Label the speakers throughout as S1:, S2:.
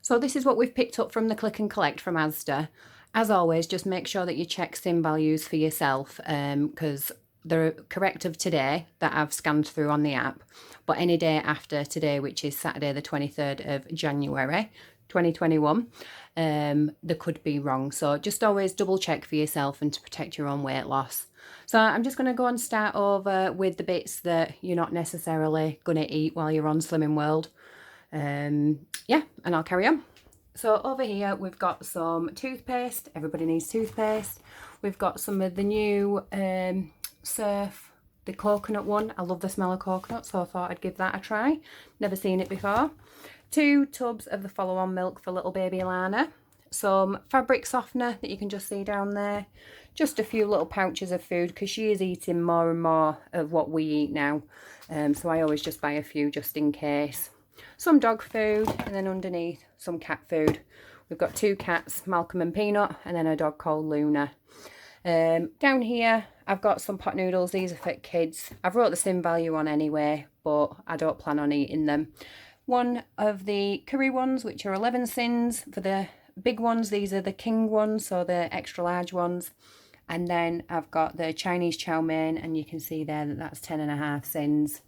S1: So this is what we've picked up from the click and collect from Asda. As always, just make sure that you check SIN values for yourself, because they're correct of today that I've scanned through on the app, but any day after today, which is Saturday the 23rd of January 2021, they could be wrong. So just always double check for yourself and to protect your own weight loss. So I'm just going to go and start over with the bits that you're not necessarily going to eat while you're on Slimming World. Yeah, and I'll carry on. So over here we've got some toothpaste. Everybody needs toothpaste. We've got some of the new Surf, the coconut one. I love the smell of coconut, so I thought I'd give that a try. Never seen it before. 2 tubs of the follow-on milk for little baby Lana. Some fabric softener that you can just see down there. Just a few little pouches of food because she is eating more and more of what we eat now. So I always just buy a few just in case. Some dog food, and then underneath some cat food. We've got 2 cats, Malcolm and Peanut, and then a dog called Luna. Down here I've got some pot noodles. These are for kids. I've wrote the SIN value on anyway, but I don't plan on eating them. One of the curry ones, which are 11 SINs. For the big ones, these are the king ones, so the extra large ones. And then I've got the Chinese chow mein, and you can see there that that's 10.5 SINs.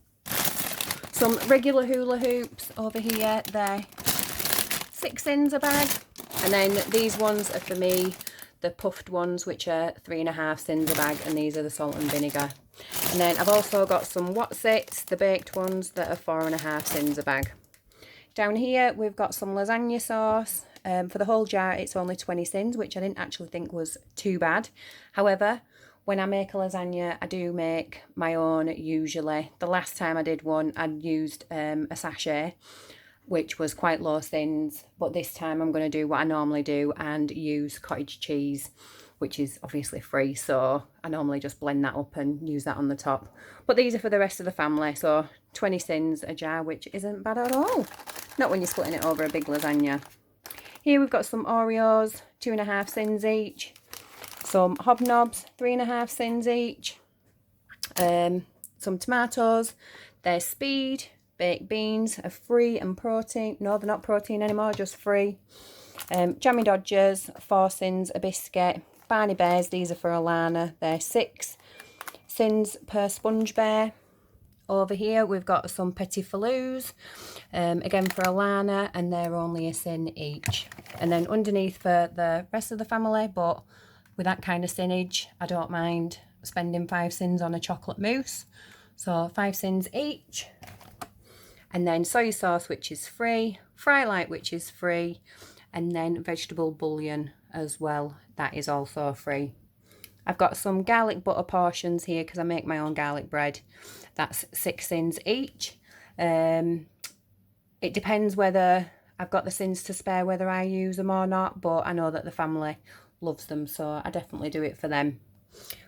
S1: Some regular hula hoops over here, they're 6 SINs a bag. And then these ones are for me, the puffed ones, which are 3.5 SINs a bag, and these are the salt and vinegar. And then I've also got some Watsits, the baked ones, that are 4.5 SINs a bag. Down here we've got some lasagna sauce. For the whole jar it's only 20 SINs, which I didn't actually think was too bad. However, when I make a lasagna, I do make my own usually. The last time I did one, I'd used a sachet, which was quite low SINs. But this time I'm going to do what I normally do and use cottage cheese, which is obviously free. So I normally just blend that up and use that on the top. But these are for the rest of the family. So 20 SINs a jar, which isn't bad at all. Not when you're splitting it over a big lasagna. Here we've got some Oreos, 2.5 SINs each. Some hobnobs, 3.5 SINs each. Some tomatoes. They're Speed. Baked beans are free and protein. No, they're not protein anymore, just free. Jammy Dodgers, 4 SINs a biscuit. Barney Bears, these are for Alana. They're 6 SINs per sponge bear. Over here we've got some Petit Falloos, again for Alana, and they're only a SIN each. And then underneath for the rest of the family, but with that kind of sinnage, I don't mind spending 5 SINs on a chocolate mousse. So 5 SINs each. And then soy sauce, which is free, Fry Light, which is free, and then vegetable bouillon as well, that is also free. I've got some garlic butter portions here because I make my own garlic bread. That's 6 SINs each. It depends whether I've got the SINs to spare, whether I use them or not, but I know that the family loves them, so I definitely do it for them.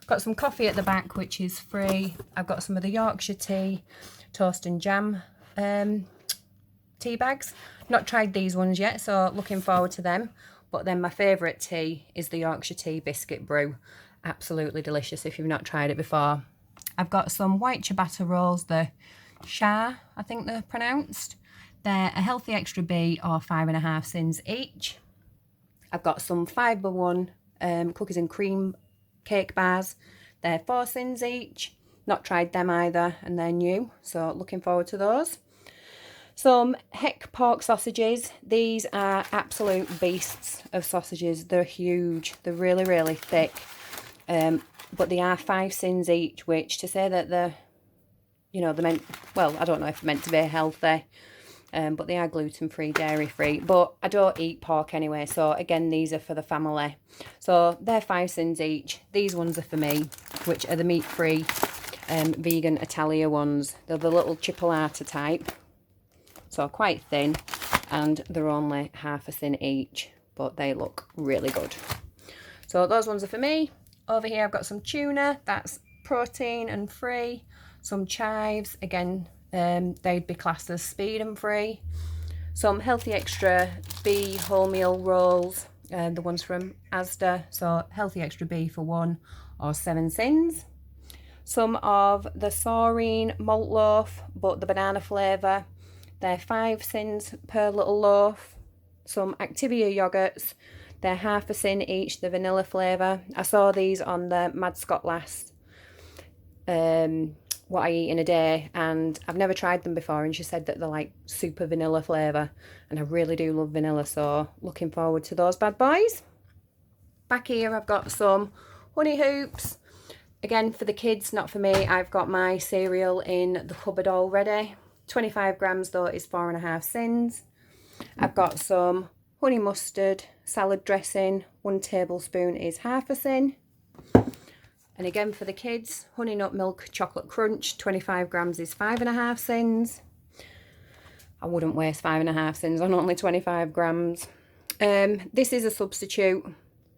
S1: Got some coffee at the back, which is free. I've got some of the Yorkshire tea, toast and jam tea bags. Not tried these ones yet, so looking forward to them. But then my favourite tea is the Yorkshire tea biscuit brew. Absolutely delicious if you've not tried it before. I've got some white ciabatta rolls, the Shah, I think they're pronounced. They're a healthy extra B, or 5.5 SINs each. I've got some 5x1 cookies and cream cake bars. They're 4 SINs each. Not tried them either, and they're new, so looking forward to those. Some Heck pork sausages. These are absolute beasts of sausages. They're huge. They're really, really thick. But they are 5 SINs each, which to say that they're, you know, they're meant, well, I don't know if they're meant to be healthy, but they are gluten-free, dairy-free. But I don't eat pork anyway, so again, these are for the family. So they're 5 SINs each. These ones are for me, which are the meat-free vegan Italia ones. They're the little chipolata type, so quite thin, and they're only 1/2 SIN each, but they look really good. So those ones are for me. Over here I've got some tuna, that's protein and free. Some chives, again, they'd be classed as speed and free. Some Healthy Extra B wholemeal rolls, the ones from Asda, so Healthy Extra B for 1 or 7 SINs. Some of the Saurine malt loaf, but the banana flavour. They're 5 SINs per little loaf. some Activia yogurts. They're half a sin each, the vanilla flavour. I saw these on the Mad Scott last what I eat in a day, and I've never tried them before, and she said that they're like super vanilla flavour, and I really do love vanilla, so looking forward to those bad boys. Back here I've got some honey hoops, again for the kids, not for me. I've got my cereal in the cupboard already. 25 grams though is 4.5 sins. I've got some honey mustard salad dressing, 1 tablespoon is half a sin. And again for the kids, honey nut milk chocolate crunch, 25 grams is 5.5 sins. I wouldn't waste 5.5 sins on only 25 grams. This is a substitute.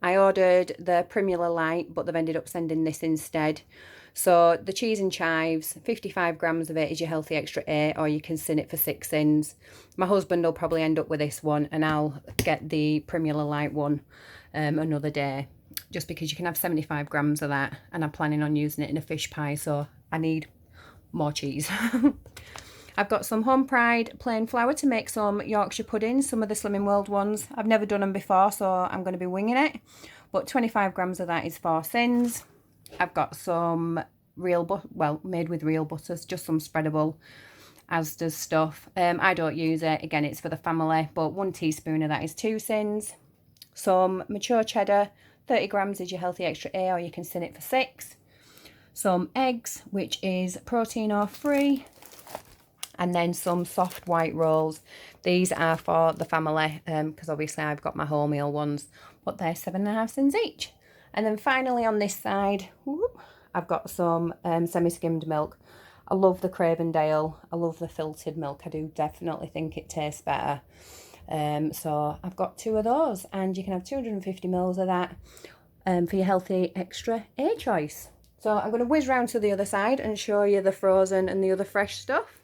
S1: I ordered the Primula Light, but they've ended up sending this instead. So the cheese and chives, 55 grams of it is your healthy extra 8, or you can sin it for 6 sins. My husband will probably end up with this one, and I'll get the Primula Light one another day, just because you can have 75 grams of that, and I'm planning on using it in a fish pie, so I need more cheese. I've got some Home Pride plain flour to make some Yorkshire puddings, some of the Slimming World ones. I've never done them before, so I'm going to be winging it. But 25 grams of that is 4 sins. I've got some real butter, well, made with real butters, just some spreadable Asda stuff. I don't use it. Again, it's for the family, but 1 teaspoon of that is 2 sins. Some mature cheddar, 30 grams is your healthy extra A, or you can sin it for 6. Some eggs, which is protein or free. And then some soft white rolls. These are for the family, because obviously I've got my wholemeal ones, but they're 7.5 cents each. And then finally on this side, I've got some semi-skimmed milk. I love the Cravendale. I love the filtered milk. I do definitely think it tastes better. So I've got 2 of those, and you can have 250 mils of that for your healthy extra A choice. So I'm going to whiz round to the other side and show you the frozen and the other fresh stuff.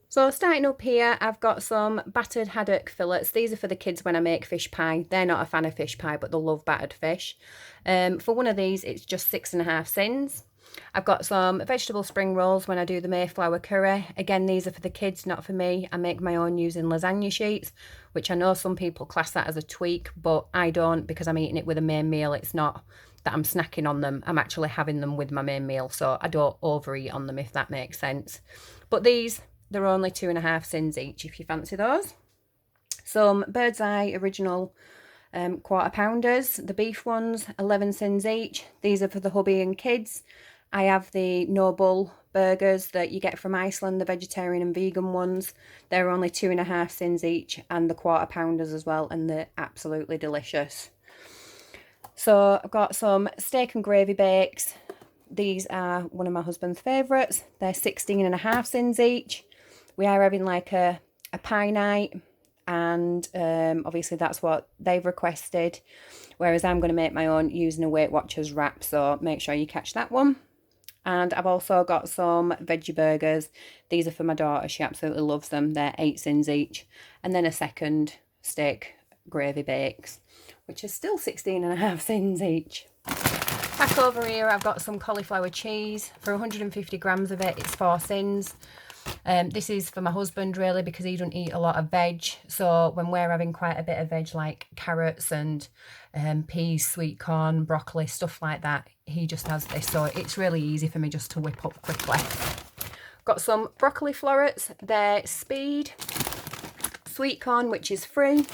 S1: So starting up here, I've got some battered haddock fillets. These are for the kids when I make fish pie. They're not a fan of fish pie, but they'll love battered fish. For one of these, it's just 6.5 sins. I've got some vegetable spring rolls when I do the Mayflower curry. Again, these are for the kids, not for me. I make my own using lasagna sheets, which I know some people class that as a tweak, but I don't, because I'm eating it with a main meal. It's not that I'm snacking on them. I'm actually having them with my main meal, so I don't overeat on them, if that makes sense. But these, they're only 2.5 sins each if you fancy those. Some Bird's Eye original quarter pounders, the beef ones, 11 sins each. These are for the hubby and kids. I have the Noble burgers that you get from Iceland, the vegetarian and vegan ones. They're only 2.5 sins each, and the quarter pounders as well, and they're absolutely delicious. So I've got some steak and gravy bakes. These are one of my husband's favourites. They're 16.5 sins each. We are having like a pie night, and obviously that's what they've requested, whereas I'm going to make my own using a Weight Watchers wrap, so make sure you catch that one. And I've also got some veggie burgers. These are for my daughter. She absolutely loves them. They're 8 sins each. And then a second steak gravy bakes, which is still 16.5 sins each. Back over here, I've got some cauliflower cheese. For 150 grams of it, it's 4 sins. This is for my husband really, because he doesn't eat a lot of veg, so when we're having quite a bit of veg like carrots and peas, sweet corn, broccoli, stuff like that, he just has this, so it's really easy for me just to whip up quickly. Got some broccoli florets, they're speed, sweet corn, which is free,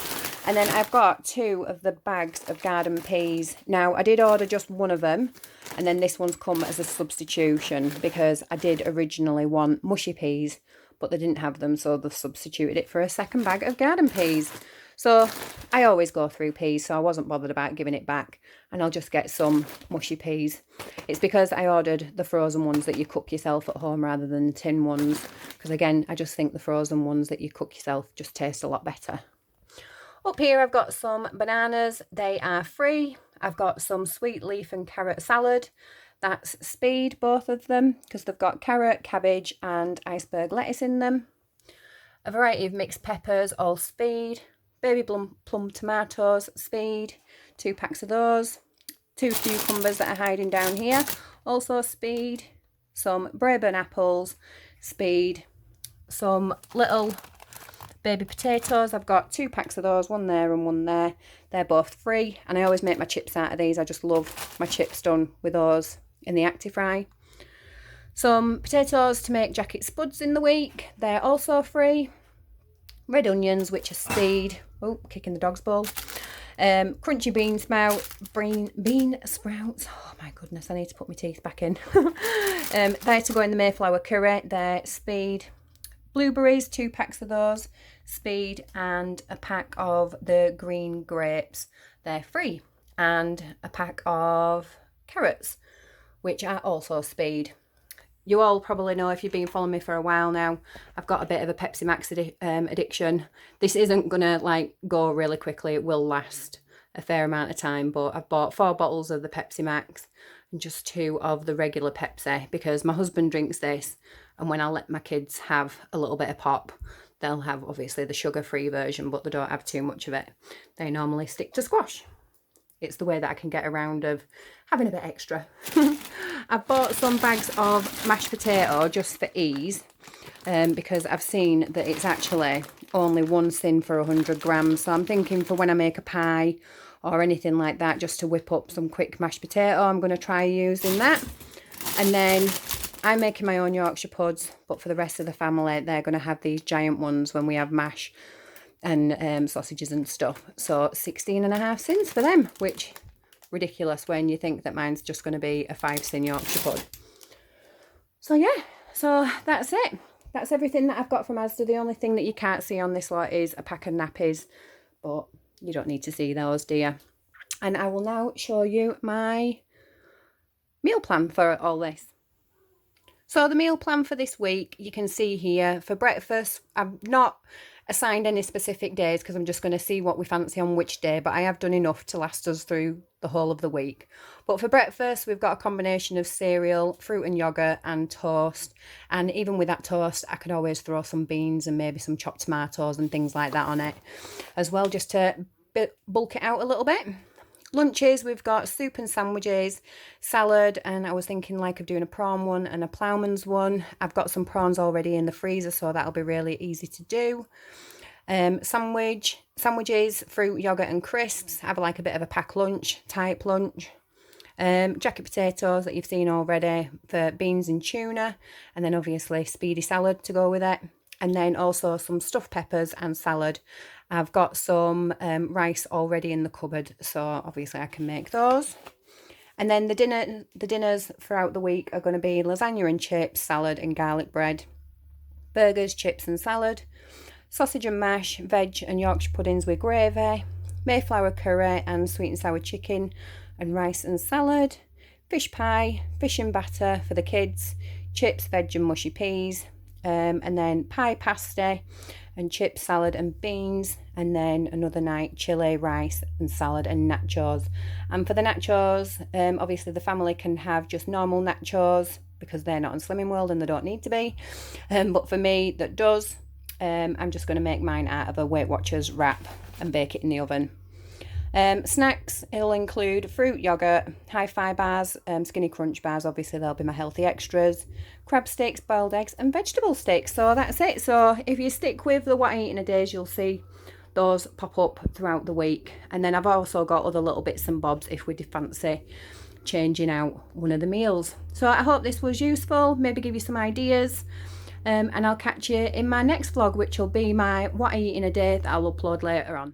S1: and then I've got 2 of the bags of garden peas. Now I did order just one of them, and then this one's come as a substitution because I did originally want mushy peas, but they didn't have them, so they've substituted it for a second bag of garden peas. So I always go through peas, so I wasn't bothered about giving it back, and I'll just get some mushy peas. It's because I ordered the frozen ones that you cook yourself at home rather than the tin ones, because again, I just think the frozen ones that you cook yourself just taste a lot better. Up here I've got some bananas, they are free. I've got some sweet leaf and carrot salad, that's speed, both of them, because they've got carrot, cabbage and iceberg lettuce in them. A variety of mixed peppers, all speed. Baby plum tomatoes, speed, 2 packs of those. 2 cucumbers that are hiding down here, also speed. Some Braeburn apples, speed. Some little Baby potatoes, I've got 2 packs of those, one there and one there. They're both free, and I always make my chips out of these. I just love my chips done with those in the Actifry. Some potatoes to make jacket spuds in the week. They're also free. Red onions, which are speed. Oh, kicking the dog's bowl. Crunchy bean sprouts. Oh my goodness, I need to put my teeth back in. They're to go in the Mayflower curry. They're speed. Blueberries, 2 packs of those, speed, and a pack of the green grapes. They're free. And a pack of carrots, which are also speed. You all probably know, if you've been following me for a while now, I've got a bit of a Pepsi Max addiction. This isn't going to like go really quickly. It will last a fair amount of time, but I've bought 4 bottles of the Pepsi Max and just 2 of the regular Pepsi, because my husband drinks this, and when I let my kids have a little bit of pop, they'll have obviously the sugar-free version, but they don't have too much of it. They normally stick to squash. It's the way that I can get around of having a bit extra. I've bought some bags of mashed potato just for ease, because I've seen that it's actually only 1 sin for 100 grams. So I'm thinking for when I make a pie or anything like that, just to whip up some quick mashed potato, I'm going to try using that. And then I'm making my own Yorkshire puds, but for the rest of the family, they're going to have these giant ones when we have mash and sausages and stuff. So 16.5 sins for them, which ridiculous when you think that mine's just going to be a 5 sin Yorkshire pud. So yeah, so that's it. That's everything that I've got from Asda. The only thing that you can't see on this lot is a pack of nappies, but you don't need to see those, do you? And I will now show you my meal plan for all this. So the meal plan for this week, you can see here, for breakfast, I've not assigned any specific days because I'm just going to see what we fancy on which day, but I have done enough to last us through the whole of the week. But for breakfast, we've got a combination of cereal, fruit and yogurt, and toast. And even with that toast, I can always throw some beans and maybe some chopped tomatoes and things like that on it as well, just to bulk it out a little bit. Lunches, we've got soup and sandwiches, salad, and I was thinking like of doing a prawn one and a ploughman's one. I've got some prawns already in the freezer, so that'll be really easy to do. Sandwiches, fruit, yogurt and crisps. I have like a bit of a pack lunch, type lunch. Jacket potatoes that you've seen already for beans and tuna, and then obviously speedy salad to go with it. And then also some stuffed peppers and salad. I've got some rice already in the cupboard, so obviously I can make those. And then the dinners throughout the week are going to be lasagna and chips, salad and garlic bread, burgers, chips and salad, sausage and mash, veg and Yorkshire puddings with gravy, Mayflower curry and sweet and sour chicken and rice and salad, fish pie, fish and batter for the kids, chips, veg and mushy peas, and then pie pasta and chips, salad and beans, and then another night chili, rice and salad and nachos. And for the nachos, obviously the family can have just normal nachos because they're not on Slimming World and they don't need to be, but for me that does, I'm just going to make mine out of a Weight Watchers wrap and bake it in the oven. Snacks, it'll include fruit, yogurt, hi-fi bars, skinny crunch bars, obviously they'll be my healthy extras, crab sticks, boiled eggs and vegetable sticks. So that's it. So if you stick with the what I eat in a days, you'll see those pop up throughout the week. And then I've also got other little bits and bobs if we fancy changing out one of the meals. So I hope this was useful, maybe give you some ideas. And I'll catch you in my next vlog, which will be my what I eat in a day that I'll upload later on.